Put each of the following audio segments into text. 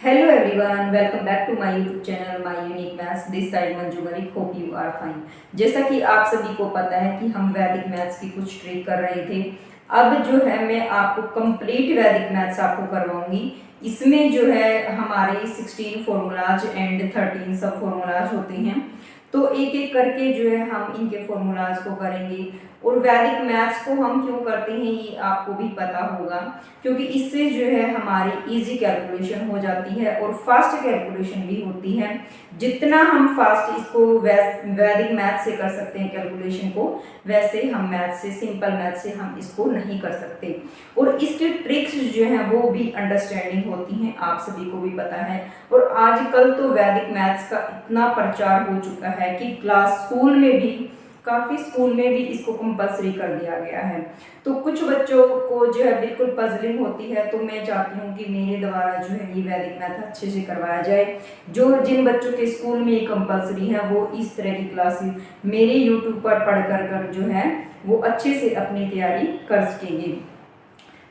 Hello everyone, welcome back to my YouTube channel My Unique Maths. This side Manju Malik. Hope you are fine. जैसा कि आप सभी को पता है कि हम वैदिक मैथ्स की कुछ ट्रिक कर रहे थे. अब जो है मैं आपको कंप्लीट वैदिक मैथ्स आपको करवाऊंगी. इसमें जो है हमारे 16 फॉर्मूलाज एंड 13 सब फॉर्मूलाज होते हैं. तो एक एक करके जो है हम इनके फॉर्मूलाज को करेंगे. और वैदिक मैथ्स को हम क्यों करते हैं ये आपको भी पता होगा, क्योंकि इससे जो है हमारी इजी कैलकुलेशन हो जाती है और फास्ट कैलकुलेशन भी होती है. जितना हम फास्ट इसको वैदिक मैथ्स से कर सकते हैं कैलकुलेशन को, वैसे हम मैथ्स से, सिंपल मैथ्स से हम इसको नहीं कर सकते. और इसकी ट्रिक्स जो हैं वो भी अंडरस्टैंडिंग होती हैं, आप सभी को भी पता है. और आजकल तो वैदिक मैथ्स का इतना प्रचार हो चुका है कि स्कूल में भी, काफ़ी स्कूल में भी इसको कंपलसरी कर दिया गया है. तो कुछ बच्चों को जो है बिल्कुल पजलिंग होती है, तो मैं चाहती हूँ कि मेरे द्वारा जो है ये वैदिक मैथ अच्छे से करवाया जाए. जिन बच्चों के स्कूल में ये कंपलसरी है वो इस तरह की क्लासेस मेरे यूट्यूब पर पढ़ कर जो है वो अच्छे से अपनी तैयारी कर सकेंगे.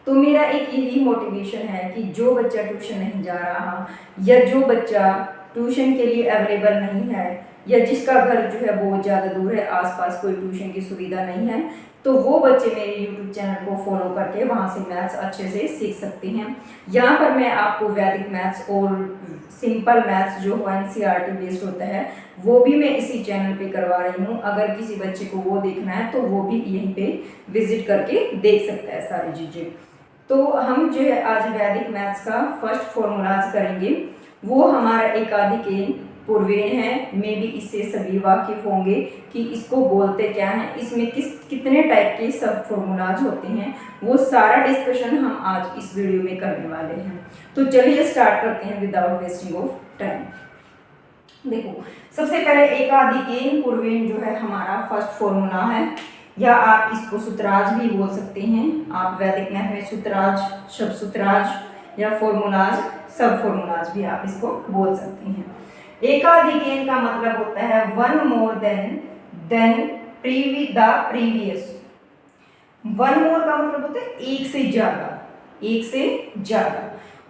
तो मेरा एक यही मोटिवेशन है कि जो बच्चा ट्यूशन नहीं जा रहा या जो बच्चा ट्यूशन के लिए अवेलेबल नहीं है या जिसका घर जो है बहुत ज़्यादा दूर है, आसपास कोई ट्यूशन की सुविधा नहीं है, तो वो बच्चे मेरे YouTube चैनल को फॉलो करके वहाँ से मैथ्स अच्छे से सीख सकते हैं. यहाँ पर मैं आपको वैदिक मैथ्स और सिंपल मैथ्स जो NCERT बेस्ड होता है वो भी मैं इसी चैनल पे करवा रही हूँ. अगर किसी बच्चे को वो देखना है तो वो भी यहीं पे विजिट करके देख सकता है सारी चीज़ें. तो हम जो है आज वैदिक मैथ्स का फर्स्ट फॉर्मूलाज करेंगे. वो हमारा एकाधिकेन पूर्वेन है. मे भी इससे सभी वाकिफ होंगे कि इसको बोलते क्या हैं, इसमें कितने टाइप के सब फॉर्मूलाज होते हैं, वो सारा डिस्कशन हम आज इस वीडियो में करने वाले हैं. तो चलिए स्टार्ट करते हैं विदाउट वेस्टिंग ऑफ टाइम. देखो, सबसे पहले एकाधिकेन पूर्वेन जो है हमारा फर्स्ट फॉर्मूला है, या आप इसको सूत्राज भी बोल सकते हैं. आप वैदिक मैथ में सूत्राज, शब्द सूत्राज या फॉर्मूलाज, सब फॉर्मूलाज भी आप इसको बोल सकते हैं. एकाधिकेन का मतलब होता है one more than previous. One more का मतलब होता है एक से ज्यादा, एक से ज्यादा.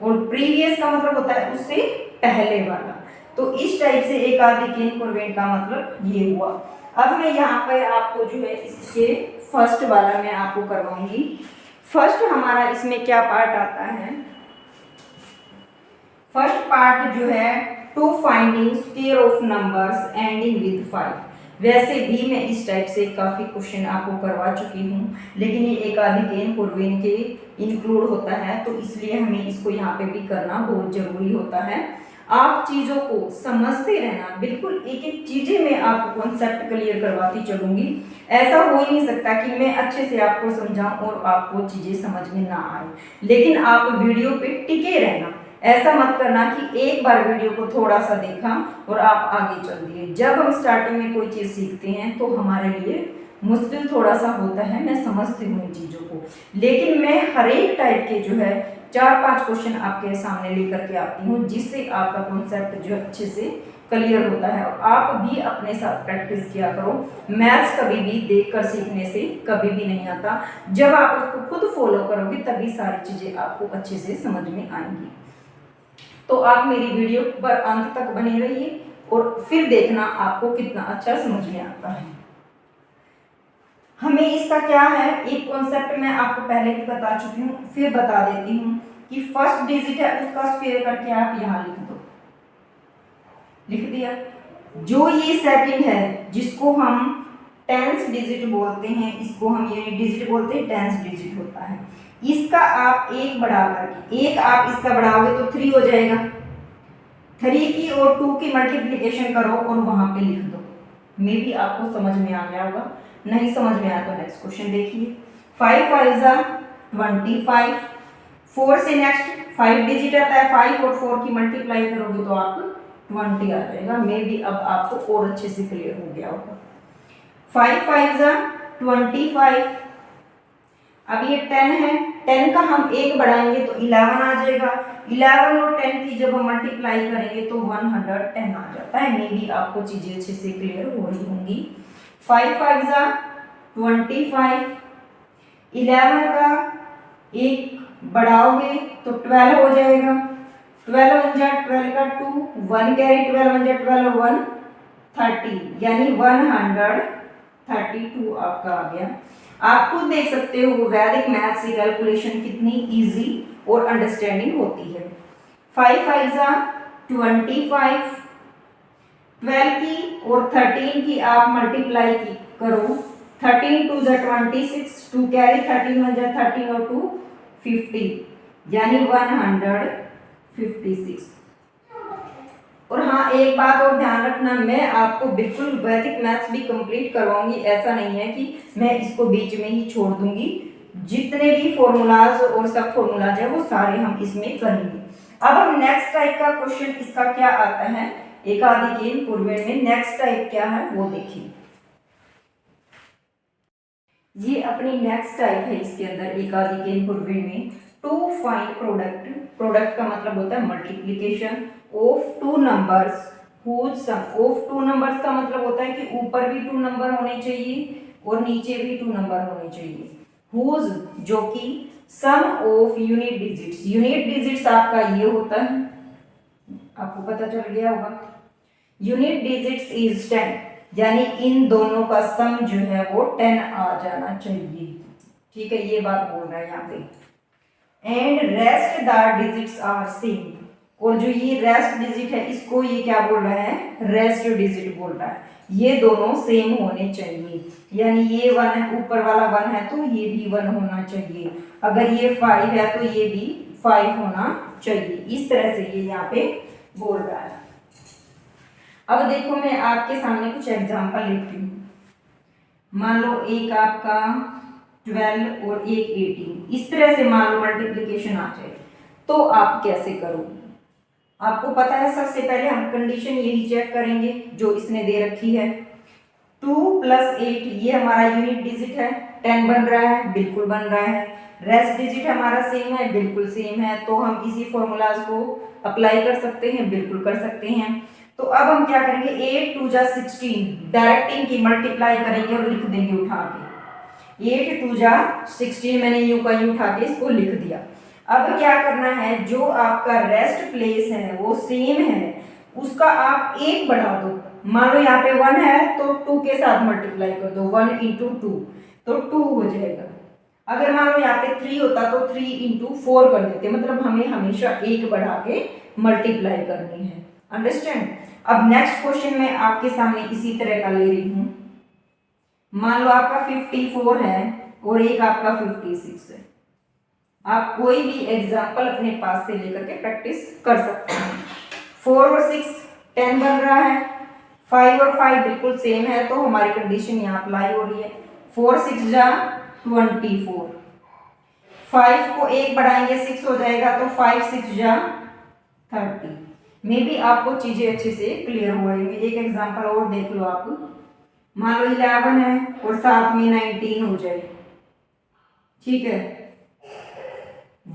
और प्रीवियस का मतलब होता है उससे पहले वाला. तो इस टाइप से एकाधिकेन पूर्वेन का मतलब ये हुआ. अब मैं यहाँ पर आपको जो है इसके फर्स्ट वाला मैं आपको करवाऊंगी. फर्स्ट हमारा इसमें क्या पार्ट आता है, फर्स्ट पार्ट जो है to finding square of numbers ending with 5. वैसे भी मैं इस टाइप से काफ़ी क्वेश्चन आपको करवा चुकी हूँ, लेकिन ये एकाधिकेन पूर्वेन के इंक्लूड होता है, तो इसलिए हमें इसको यहाँ पे भी करना बहुत जरूरी होता है. आप चीज़ों को समझते रहना, बिल्कुल एक एक चीज़ें मैं आपको कॉन्सेप्ट क्लियर करवाती चलूँगी. ऐसा हो ही नहीं सकता कि मैं अच्छे से आपको समझाऊं और आपको चीज़ें समझ में ना आए. लेकिन आप वीडियो पे टिके रहना. ऐसा मत करना कि एक बार वीडियो को थोड़ा सा देखा और आप आगे चल दिए. जब हम स्टार्टिंग में कोई चीज़ सीखते हैं तो हमारे लिए मुश्किल थोड़ा सा होता है, मैं समझती हूँ इन चीज़ों को, लेकिन मैं हर एक टाइप के जो है 4-5 क्वेश्चन आपके सामने लेकर के आती हूँ, जिससे आपका कॉन्सेप्ट जो अच्छे से क्लियर होता है. और आप भी अपने साथ प्रैक्टिस किया करो. मैथ्स कभी भी देखकर सीखने से कभी भी नहीं आता. जब आप उसको खुद फॉलो करोगे तभी सारी चीज़ें आपको अच्छे से समझ में आएंगी. तो आप मेरी वीडियो पर अंत तक बने रहिए और फिर देखना आपको कितना अच्छा समझ में आता है. हमें इसका क्या है, एक कॉन्सेप्ट मैं आपको पहले भी बता चुकी हूँ, फिर बता देती हूँ कि फर्स्ट डिजिट है उसका स्क्वायर करके आप यहाँ लिख दो. लिख दिया. जो ये सेकंड है जिसको हम टेंस डिजिट बोलते हैं, इसको हम ये डिजिट बोलते हैं, टेंस डिजिट होता है. इसका आप एक बढ़ा करके, एक आप इसका बढ़ाओगे तो 3 हो जाएगा. 3 की और 2 की मल्टीप्लीकेशन करो और वहां पे लिख दो. मे भी आपको समझ में आ गया होगा. नहीं समझ में आया तो नेक्स्ट क्वेश्चन देखिए. 5 5 जा 25. 4 से नेक्स्ट 5 डिजिट आता है, 5 और 4 की मल्टीप्लाई करोगे तो आप 20 आ जाएगा. मे भी अब आपको और अच्छे से क्लियर हो गया होगा. 5 5 जा 25. अब ये 10 है, 10 का हम एक बढ़ाएंगे तो 11 आ जाएगा. 11 और 10 की जब हम मल्टीप्लाई करेंगे तो 110 आ जाता है. मे भी आपको चीजें अच्छे से क्लियर हो रही होंगी. 5 5 जा 25. 11 का एक बढ़ाओगे तो 12 हो जाएगा. 12 वन जा 12 का 2, 1 कैरी 12 वन जा 12 और 1 30, यानी 132 आपका आ गया। आप खुद देख सकते हो वैदिक मैथ्स की कैलकुलेशन कितनी इजी और अंडरस्टैंडिंग होती है। 5 5 जा 25, 12 की और 13 की आप मल्टीप्लाई की करो, 13 2 जा 26, 2 कैरी 13 वन जा 13 और 2 50, यानी 156। और हाँ, एक बात और ध्यान रखना, मैं आपको बिल्कुल वैदिक मैथ्स भी कंप्लीट करवाऊंगी। ऐसा नहीं है कि मैं इसको बीच में ही छोड़ दूंगी। जितने भी फॉर्मूलाज और सब फॉर्मूलाज है वो सारे हम इसमें करेंगे। अब हम नेक्स्ट टाइप का क्वेश्चन इसका क्या आता है, एकाधिक पूर्वेण में नेक्स्ट टाइप क्या है वो देखिए। ये अपनी नेक्स्ट टाइप है, इसके अंदर एकाधिक पूर्वेण में टू फाइंड प्रोडक्ट। प्रोडक्ट का मतलब होता है multiplication of two numbers whose sum. Of two numbers का मतलब होता है कि ऊपर भी टू नंबर होने चाहिए और नीचे भी टू नंबर होने चाहिए। हुज जो कि sum of unit digits. Unit digits आपका ये होता है, आपको पता चल गया होगा। यूनिट डिजिट्स इज 10, यानी इन दोनों का सम जो है वो 10 आ जाना चाहिए। ठीक है, ये बात बोल रहा है यहाँ पे। And rest the digits are same, और जो ये रेस्ट डिजिट है इसको ये क्या बोल रहा है, रेस्ट डिजिट बोल रहा है। ये दोनों सेम होने चाहिए, यानी ये 1 है, ऊपर वाला 1 है तो ये भी 1 होना चाहिए। अगर ये 5 है तो ये भी 5 होना चाहिए। इस तरह से ये यहाँ पे बोल रहा है। अब देखो, मैं आपके सामने कुछ एग्जांपल लिखती हूँ। मान लो एक आपका 12 और एक 18, इस तरह से मान लो मल्टीप्लिकेशन आ जाए तो आप कैसे करोगे। आपको पता है, सबसे पहले हम कंडीशन यही चेक करेंगे जो इसने दे रखी है। 2 + 8 ये हमारा यूनिट डिजिट है, 10 बन रहा है, बिल्कुल बन रहा है। रेस्ट डिजिट हमारा सेम है, बिल्कुल सेम है, तो हम इसी फॉर्मूलाज को अप्लाई कर सकते हैं, बिल्कुल कर सकते हैं। तो अब हम क्या करेंगे, 8 2 जा 16, डायरेक्ट इनकी मल्टीप्लाई करेंगे और लिख देंगे उठा के। 8 2 जा 16, मैंने यू का यू उठा के इसको लिख दिया। अब क्या करना है, जो आपका रेस्ट प्लेस है वो सेम है, उसका आप 1 बढ़ा दो। मान लो यहाँ पे 1 है तो 2 के साथ मल्टीप्लाई कर दो, 1 × 2 तो 2 हो जाएगा। अगर मान लो यहाँ पे 3 होता तो 3 × 4 कर देते, मतलब हमें हमेशा 1 बढ़ा के मल्टीप्लाई करनी है। अंडरस्टैंड। अब नेक्स्ट क्वेश्चन मैं आपके सामने इसी तरह का ले रही हूँ। मान लो आपका 54 है और एक आपका 56 है। आप कोई भी एग्जाम्पल अपने पास से लेकर के प्रैक्टिस कर सकते हैं। 4 और 6 10 बन रहा है, 5 और 5 बिल्कुल सेम है, तो हमारी कंडीशन यहाँ अप्लाई हो रही है। 4 6 जा 24, 5 को 1 बढ़ाएंगे 6 हो जाएगा, तो 5 6 जा 30। मे बी आपको चीजें अच्छे से क्लियर हो रही है। एक एग्जाम्पल और देख लो आप। मान लो 11 है और साथ में 19 हो जाए, ठीक है।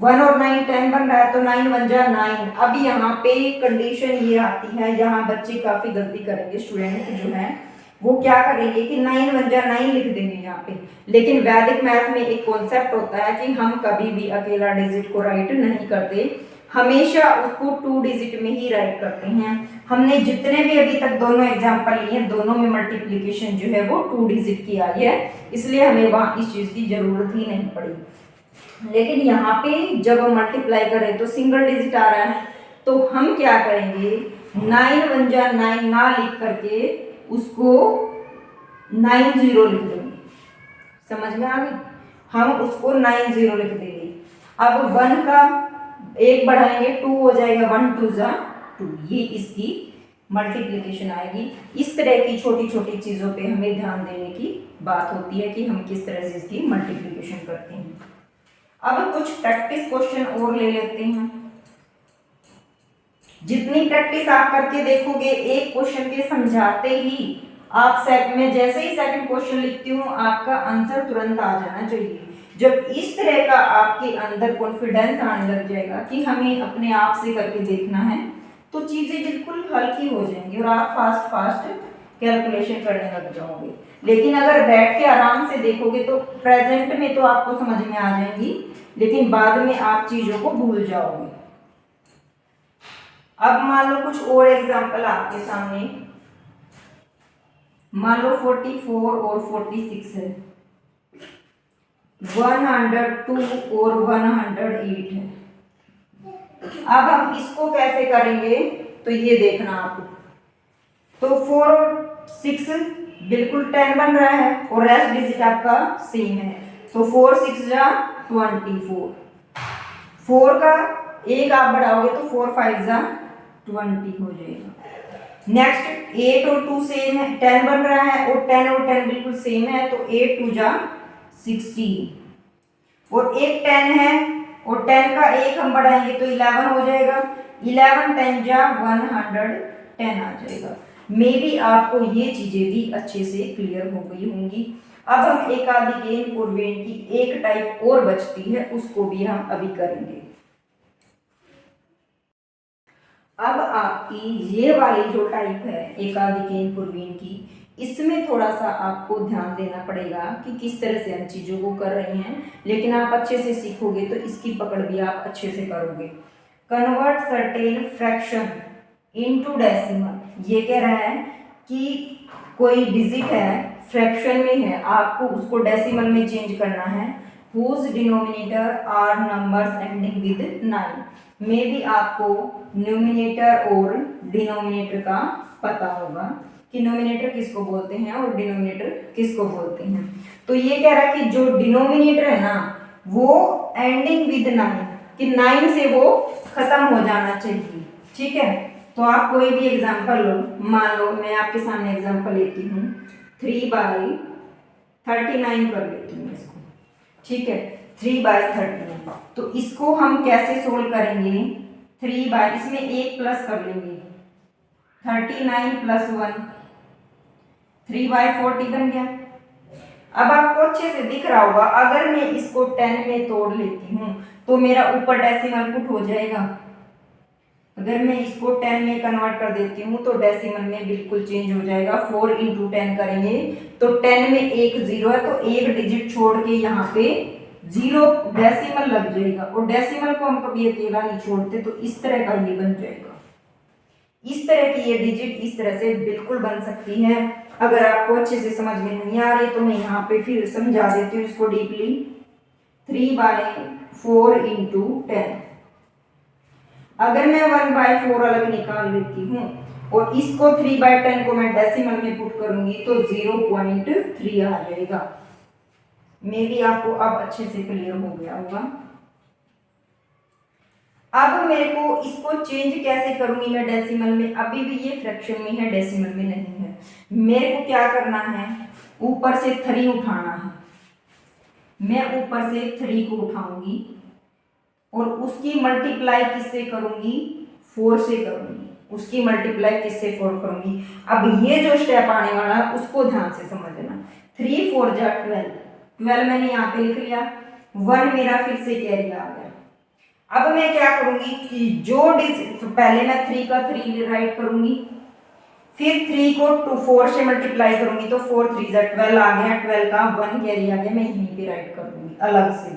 1 और 9 10 बन रहा है, तो 9 1 जा 9। अब यहाँ पे कंडीशन ये आती है, यहाँ बच्चे काफी गलती करेंगे, स्टूडेंट जो है वो क्या करेंगे कि 9 1 जा 9 लिख देंगे यहाँ पे। लेकिन वैदिक मैथ में एक कॉन्सेप्ट होता है कि हम कभी भी अकेला डिजिट को राइट नहीं करते, हमेशा उसको 2 डिजिट में ही राइट करते हैं। हमने जितने भी अभी तक दोनों एग्जाम्पल लिए हैं, दोनों में मल्टीप्लिकेशन जो है वो 2 डिजिट की आई है, इसलिए हमें वहां इस चीज की जरूरत ही नहीं पड़ी। लेकिन यहाँ पे जब हम मल्टीप्लाई करें तो सिंगल डिजिट आ रहा है, तो हम क्या करेंगे, 9 1 जा 9 ना लिख करके उसको 9 0 लिख देंगे। समझ में आ गई, हम उसको 9 0 लिख देंगे। अब 1 का 1 बढ़ाएंगे 2 हो जाएगा, 1 2 जा 2, ये इसकी मल्टीप्लिकेशन आएगी। इस तरह की छोटी छोटी चीजों पे हमें ध्यान देने की बात होती है कि हम किस तरह से इसकी मल्टीप्लिकेशन करते हैं। अब कुछ प्रैक्टिस क्वेश्चन और ले लेते हैं। जितनी प्रैक्टिस आप करके देखोगे, एक क्वेश्चन के समझाते ही आप मैं जैसे ही सेकंड क्वेश्चन लिखती हूँ आपका आंसर तुरंत आ जाना चाहिए। जब इस तरह का आपके अंदर कॉन्फिडेंस आने लग जाएगा कि हमें अपने आप से करके देखना है, तो चीजें बिल्कुल हल्की हो जाएंगी और आप फास्ट फास्ट कैलकुलेशन करने लग जाओगे। लेकिन अगर बैठ के आराम से देखोगे तो प्रेजेंट में तो आपको समझ में आ जाएंगी, लेकिन बाद में आप चीजों को भूल जाओगे। अब मान लो कुछ और एग्जांपल आपके सामने, मान लो 44 और 46 है, 102 और 108 है। अब हम इसको कैसे करेंगे तो ये देखना आप, तो 4 और 6 बिल्कुल 10 बन रहा है और रेस्ट डिजिट आपका सेम है, तो 4 6 जा 24, 4 का एक आप बढ़ाओगे तो 4 5 जा 20 हो जाएगा। नेक्स्ट 8 और 2 सेम है, 10 बन रहा है और 10 और 10 बिल्कुल सेम है, तो 8 2 जा 16 और एक 10 है और 10 का एक हम बढ़ाएंगे तो 11 हो जाएगा, 11 10 जा 110 आ जाएगा। मे बी आपको ये चीजें भी अच्छे से क्लियर हो गई होंगी। अब हम एक आधी गेंद और वेंड की एक टाइप और बचती है, उसको भी हम अभी करेंगे। अब आपकी ये वाली जो टाइप है एक आधी गेंद और वेंड की, इसमें थोड़ा सा आपको ध्यान देना पड़ेगा कि किस तरह से हम चीजों को कर रहे हैं, लेकिन आप अच्छे से सीखोगे तो इसकी पकड़ भी आप अच्छे से करोगे। Convert certain fraction into decimal, ये कह रहा है कि कोई डिजिट है फ्रैक्शन में है, आपको उसको डेसिमल में चेंज करना है। Whose denominator are numbers ending with 9, में भी आपको न्यूमिनेटर और डिनोमिनेटर का पता होगा कि न्यूमिनेटर किसको बोलते हैं और डिनोमिनेटर किसको बोलते हैं। तो ये कह रहा है कि जो डिनोमिनेटर है ना वो एंडिंग विद 9, कि 9 से वो खत्म हो जाना चाहिए, ठीक है। तो आप कोई भी एग्जांपल लो, मान लो मैं आपके सामने एग्जांपल लेती हूँ, 3/39 कर लेती हूँ इसको, ठीक है, 3/39। तो इसको हम कैसे सोल्व करेंगे, 3 इसमें एक प्लस कर लेंगे, 39 + 1 3/40 बन गया। अब आपको अच्छे से दिख रहा होगा, अगर मैं इसको 10 में तोड़ लेती हूँ तो मेरा ऊपर डेसिमल पुट हो जाएगा। अगर मैं इसको 10 में कन्वर्ट कर देती हूँ तो डेसिमल में बिल्कुल चेंज हो जाएगा। 4 × 10 करेंगे तो 10 में एक 0 है तो एक डिजिट छोड़ के यहाँ पे 0 डेसिमल लग जाएगा, और डेसिमल को हम कभी अकेला नहीं छोड़ते, तो इस तरह का ये बन जाएगा। इस तरह की ये डिजिट इस तरह से बिल्कुल बन सकती है। अगर आपको अच्छे से समझ में नहीं आ रही तो मैं यहाँ पे फिर समझा देती हूँ इसको डीपली। 3/4 × 10, अगर मैं 1/4 अलग निकाल लेती हूँ और इसको 3/10 को मैं डेसिमल में पुट करूंगी तो 0.3 आ जाएगा। मे बी आपको अब अच्छे से क्लियर हो गया होगा। अब मेरे को इसको चेंज कैसे करूंगी मैं डेसिमल में, अभी भी ये फ्रैक्शन में है, डेसिमल में नहीं है। मेरे को क्या करना है, ऊपर से 3 उठाना है। मैं ऊपर से 3 को उठाऊंगी और उसकी मल्टीप्लाई किससे करूंगी, 4 से करूंगी। उसकी मल्टीप्लाई किससे 4 करूंगी। अब ये जो स्टेप आने वाला है उसको ध्यान से समझना। 3 4 जा 12, 12 मैंने यहाँ पे लिख लिया, 1 मेरा फिर से कैरी आ गया। अब मैं क्या करूंगी कि जो तो पहले मैं 3 का 3 राइट करूंगी, फिर 3 को 4 से मल्टीप्लाई करूंगी तो 4 3 जा 12 आ गया, 12 का 1 कैरी आ गया, मैं यहीं पे राइट कर दूंगी अलग से।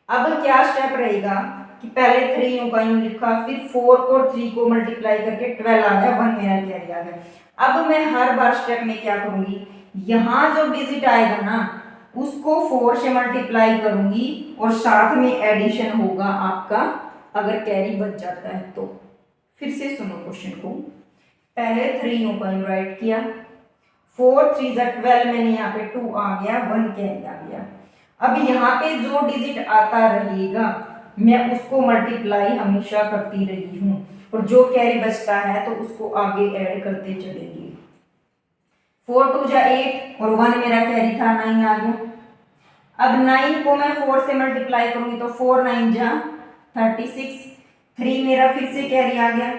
अब क्या स्टेप रहेगा कि पहले 3 यूं का यूं लिखा, फिर 4 और 3 को मल्टीप्लाई करके 12 आ गया, 1 मेरा कैरी आ गया। अब मैं हर बार स्टेप में क्या करूंगी, यहां जो डिजिट आएगा ना उसको 4 से मल्टीप्लाई करूंगी और साथ में एडिशन होगा आपका, अगर कैरी बच जाता है तो। फिर से सुनो क्वेश्चन को, पहले 3 यूं का यूं राइट किया, 4 3 जा 12 मैंने यहाँ पे 2 आ गया, 1 कैरी आ गया। अब यहाँ पे जो डिजिट आता रहेगा मैं उसको मल्टीप्लाई हमेशा करती रही हूँ और जो कैरी बचता है तो उसको आगे ऐड करते चलेंगे। 4 2 जा 8 और 1 मेरा कैरी था, 9 आ गया। अब 9 को मैं 4 से मल्टीप्लाई करूंगी तो 4 9 जा 36, 3 मेरा फिर से कैरी आ गया।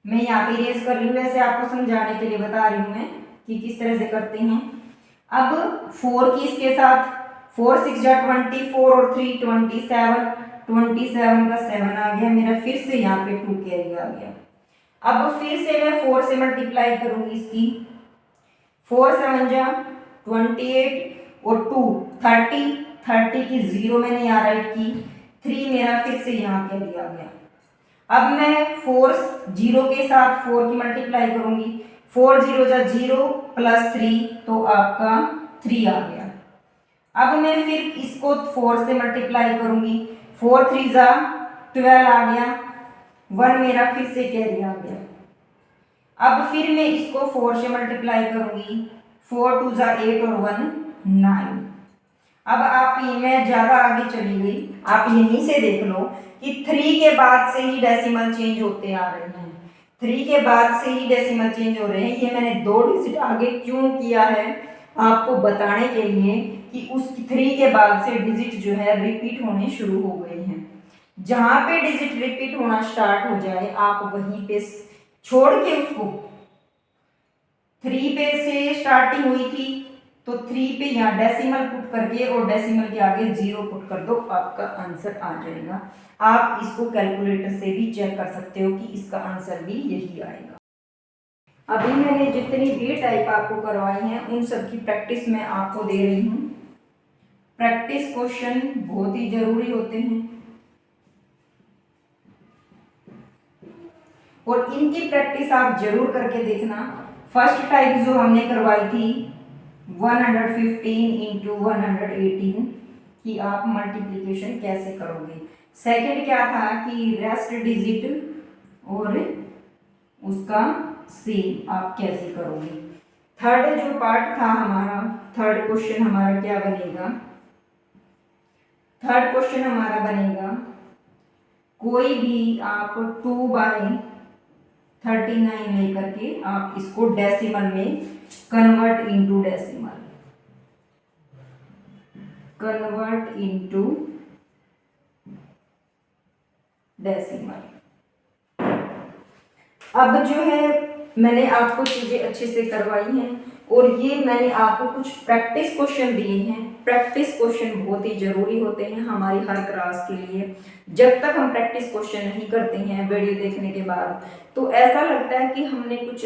मैं यहाँ पे इरेज कर रही हूँ, वैसे आपको समझाने के लिए बता रही हूँ मैं कि किस तरह से करते हैं। अब 4 की इसके साथ 4 6 जा 24 और 3 27, 27 का 7 आ गया मेरा, फिर से यहाँ पे 2 कैरी आ गया। अब फिर से मैं 4 से मल्टीप्लाई करूंगी इसकी, 4 7 जा 28 और 2 30, 30 की 0 मैंने यहाँ राइट की, 3 मेरा फिर से यहाँ कैरी आ गया। अब मैं 4 जीरो के साथ 4 की मल्टीप्लाई करूंगी, 4 जीरो जा 0 प्लस 3 तो आपका 3 आ गया। अब मैं फिर इसको 4 से मल्टीप्लाई करूंगी, 4 3 जा 12 आ गया, 1 मेरा फिर से कैरी आ गया। अब फिर मैं इसको 4 से मल्टीप्लाई करूंगी, 4 2 जा 8 और 1 9। अब आप मैं ज्यादा आगे चली गई, आप यहीं से देख लो कि 3 के बाद से ही डेसिमल चेंज होते आ रहे हैं, 3 के बाद से ही डेसिमल चेंज हो रहे हैं। ये मैंने 2 डिजिट आगे क्यों किया है आपको बताने के लिए कि उस 3 के बाद से डिजिट जो है रिपीट होने शुरू हो गए हैं। जहां पे डिजिट रिपीट होना स्टार्ट हो जाए आप वहीं पे छोड़ के उसको 3 पे से स्टार्टिंग हुई थी तो 3 पे यहाँ डेसिमल पुट करके और डेसिमल के आगे 0 पुट कर दो, आपका आंसर आ जाएगा। आप इसको कैलकुलेटर से भी चेक कर सकते हो कि इसका आंसर भी यही आएगा। अभी मैंने जितनी भी टाइप आपको करवाई हैं उन सब की प्रैक्टिस मैं आपको दे रही हूँ। प्रैक्टिस क्वेश्चन बहुत ही जरूरी होते हैं और इनकी प्रैक्टिस आप जरूर करके देखना। फर्स्ट टाइप जो हमने करवाई थी 115 इंटू 118 कि आप मल्टीप्लिकेशन कैसे करोगे। सेकंड क्या था कि रेस्ट डिजिट और उसका सेम आप कैसे करोगे। थर्ड जो पार्ट था हमारा, थर्ड क्वेश्चन हमारा क्या बनेगा, थर्ड क्वेश्चन हमारा बनेगा कोई भी आप 2/39 लेकर के आप इसको डेसिमल में convert into decimal, convert into decimal. अब जो है मैंने आपको चीजें अच्छे से करवाई हैं और ये मैंने आपको कुछ प्रैक्टिस क्वेश्चन दिए हैं। प्रैक्टिस क्वेश्चन बहुत ही जरूरी होते हैं हमारी हर क्लास के लिए। जब तक हम प्रैक्टिस क्वेश्चन नहीं करते हैं वीडियो देखने के बाद तो ऐसा लगता है कि हमने कुछ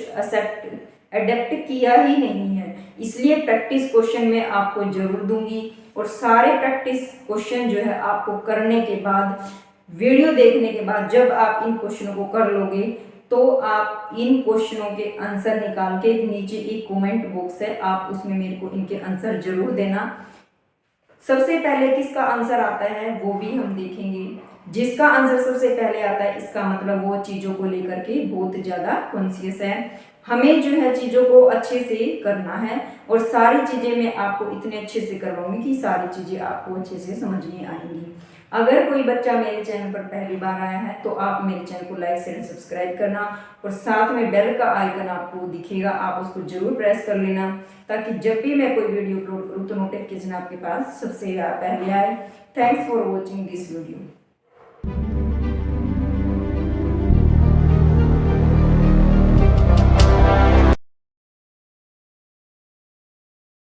अडेप्ट किया ही नहीं है। इसलिए प्रैक्टिस क्वेश्चन मैं आपको जरूर दूंगी और सारे प्रैक्टिस क्वेश्चन जो है आपको करने के बाद, वीडियो देखने के बाद जब आप इन क्वेश्चनों को कर लोगे तो आप इन क्वेश्चनों के आंसर निकाल के नीचे एक कमेंट बॉक्स है, आप उसमें मेरे को इनके आंसर जरूर देना। सबसे पहले किसका आंसर आता है वो भी हम देखेंगे। जिसका आंसर सबसे पहले आता है इसका मतलब वो चीज़ों को लेकर के बहुत ज़्यादा कॉन्शियस है। हमें जो है चीज़ों को अच्छे से करना है और सारी चीज़ें मैं आपको इतने अच्छे से करवाऊंगी कि सारी चीज़ें आपको अच्छे से समझ में आएंगी। अगर कोई बच्चा मेरे चैनल पर पहली बार आया है तो आप मेरे चैनल को लाइक शेयर सब्सक्राइब करना और साथ में बेल का आइकन आपको दिखेगा, आप उसको जरूर प्रेस कर लेना ताकि जब भी मैं कोई वीडियो अपलोड करूँ तो नोटिफिकेशन आपके पास सबसे पहले आए। Thanks for watching this video.